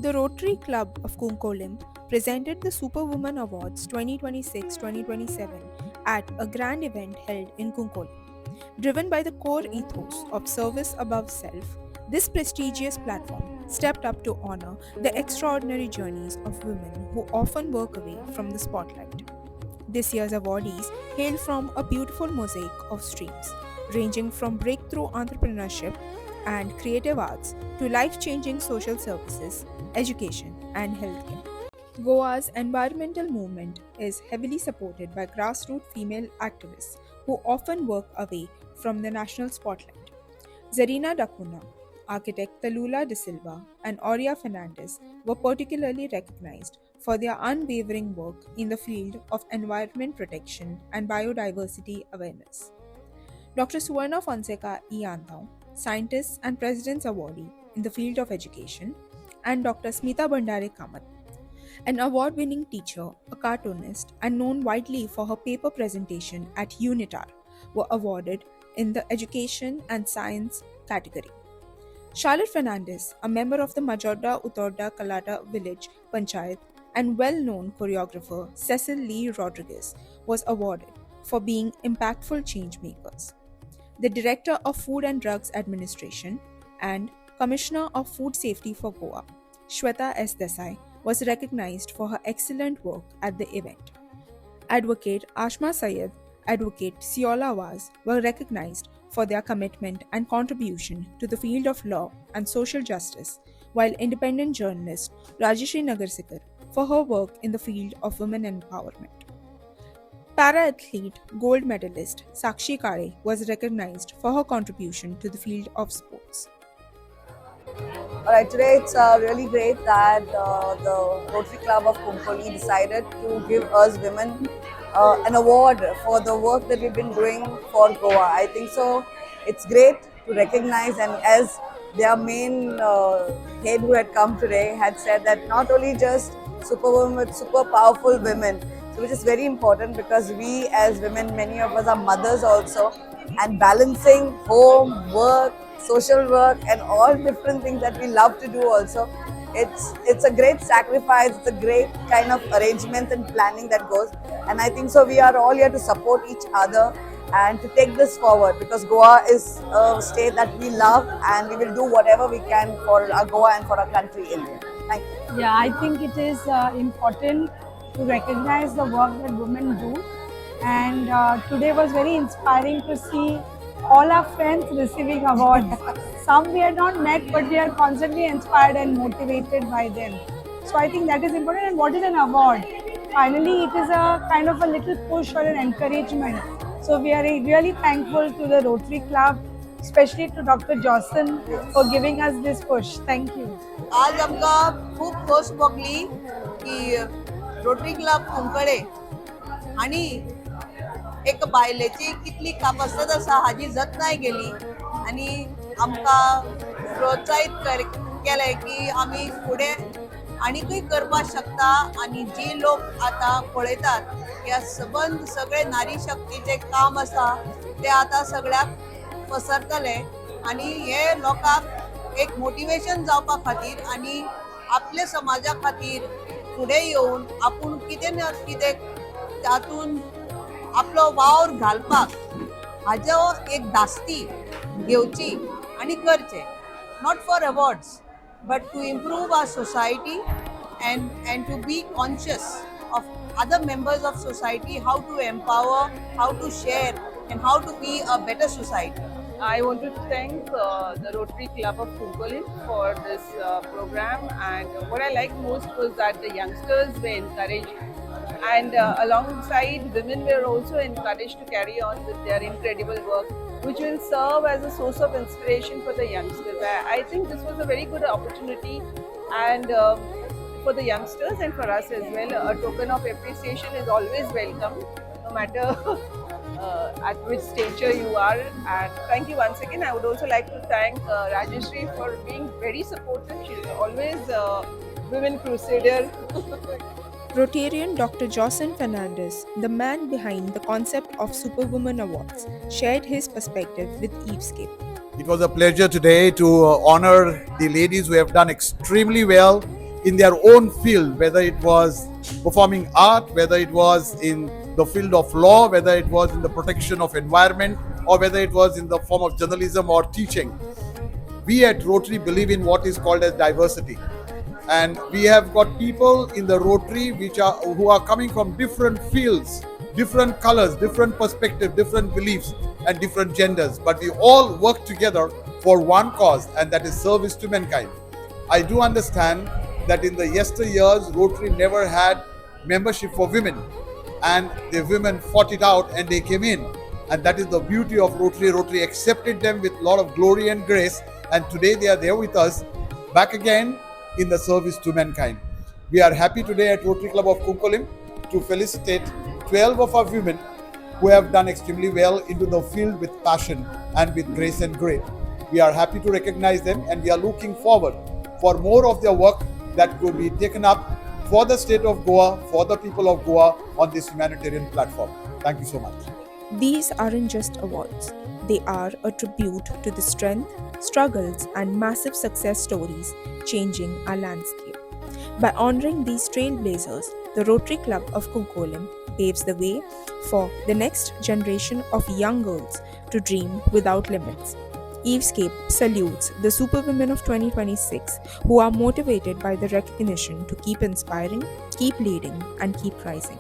The Rotary Club of Kunkolim presented the Superwoman Awards 2026-2027 at a grand event held in Kunkolim. Driven by the core ethos of service above self, this prestigious platform stepped up to honor the extraordinary journeys of women who often work away from the spotlight. This year's awardees hail from a beautiful mosaic of streams, ranging from breakthrough entrepreneurship and creative arts to life changing social services, education, and healthcare. Goa's environmental movement is heavily supported by grassroots female activists who often work away from the national spotlight. Zarina Dacuna, architect Talula de Silva, and Aurea Fernandez were particularly recognized for their unwavering work in the field of environment protection and biodiversity awareness. Dr. Suvarna Fonseca E. Antau, Scientist and President's Awardee in the field of education, and Dr. Smita Bandare Kamath, an award winning teacher, a cartoonist, and known widely for her paper presentation at UNITAR, were awarded in the Education and Science category. Charlotte Fernandez, a member of the Majorda Utorda Kalata Village Panchayat and well known choreographer Cecil Lee Rodriguez, was awarded for being impactful change makers. The Director of Food and Drugs Administration and Commissioner of Food Safety for Goa, Shweta S. Desai, was recognized for her excellent work at the event. Advocate Ashma Syed, Advocate Siola Waz were recognized for their commitment and contribution to the field of law and social justice, while independent journalist Rajeshri Nagarsekar for her work in the field of women empowerment. Para-athlete gold medalist Sakshi Kare was recognized for her contribution to the field of sports. Alright, today it's really great that the Rotary Club of Kumpoli decided to give us women an award for the work that we've been doing for Goa. I think so. It's great to recognize, and as their main head who had come today had said that not only just superwomen but super powerful women, so which is very important because we as women, many of us are mothers also, and balancing home, work, social work and all different things that we love to do also. It's a great sacrifice, it's a great kind of arrangement and planning that goes, and I think so we are all here to support each other and to take this forward because Goa is a state that we love and we will do whatever we can for our Goa and for our country, India. Thank you. Yeah, I think it is important to recognize the work that women do, and today was very inspiring to see all our friends receiving awards. Some we had not met, but we are constantly inspired and motivated by them. So I think that is important. And what is an award? Finally, it is a kind of a little push or an encouragement. So we are really thankful to the Rotary Club, especially to Dr. Johnson for giving us this push. Thank you. आज आमकां खूब खोस भोगली की rotary club Cuncolim आणि एक बायलेची कितली कापासीत आसा हाजी जतनाय केली आणि आमकां प्रोत्साहित केले की आमी फुडें आनीकूय करपाक शकता आणि जी लोक आता पळयतात ह्या सबंद सगळे नारी शक्तीचे काम आसा ते आता सगळ्याक पसरतले आणि हे लोकांक एक मोटिवेशन जावपा खातीर आणि आपल्या समाजा खातीर फुडें येवन आपूण कितें ना कितें तातून आपलो वावर घालपाक हाजो एक धास्ती घेवची आणि करचे not for awards but to improve our society and to be conscious of other members of society, how to empower, how to share and how to be a better society. I want to thank the Rotary Club of Kunkolim for this program, and what I liked most was that the youngsters were encouraged and alongside women were also encouraged to carry on with their incredible work, which will serve as a source of inspiration for the youngsters. I think this was a very good opportunity and for the youngsters and for us as well. A token of appreciation is always welcome, no matter at which stature you are. And thank you once again. I would also like to thank Rajeshri for being very supportive. She's always a women crusader. Rotarian Dr. Jocelyn Fernandez, the man behind the concept of Superwoman Awards, shared his perspective with Evescape. It was a pleasure today to honor the ladies who have done extremely well in their own field, whether it was performing art, whether it was in the field of law, whether it was in the protection of environment, or whether it was in the form of journalism or teaching. We at Rotary believe in what is called as diversity, and we have got people in the Rotary who are coming from different fields, different colors, different perspectives, different beliefs, and different genders, but we all work together for one cause, and that is service to mankind. I do understand that in the yesteryears, Rotary never had membership for women, and the women fought it out and they came in. And that is the beauty of Rotary. Rotary accepted them with a lot of glory and grace, and today they are there with us, back again in the service to mankind. We are happy today at Rotary Club of Kunkolim to felicitate 12 of our women who have done extremely well into the field with passion and with grace and grit. We are happy to recognize them, and we are looking forward for more of their work that could be taken up for the state of Goa, for the people of Goa on this humanitarian platform. Thank you so much. These aren't just awards, they are a tribute to the strength, struggles, and massive success stories changing our landscape. By honoring these trailblazers, the Rotary Club of Kunkolim paves the way for the next generation of young girls to dream without limits. Evescape salutes the superwomen of 2026 who are motivated by the recognition to keep inspiring, keep leading, and keep rising.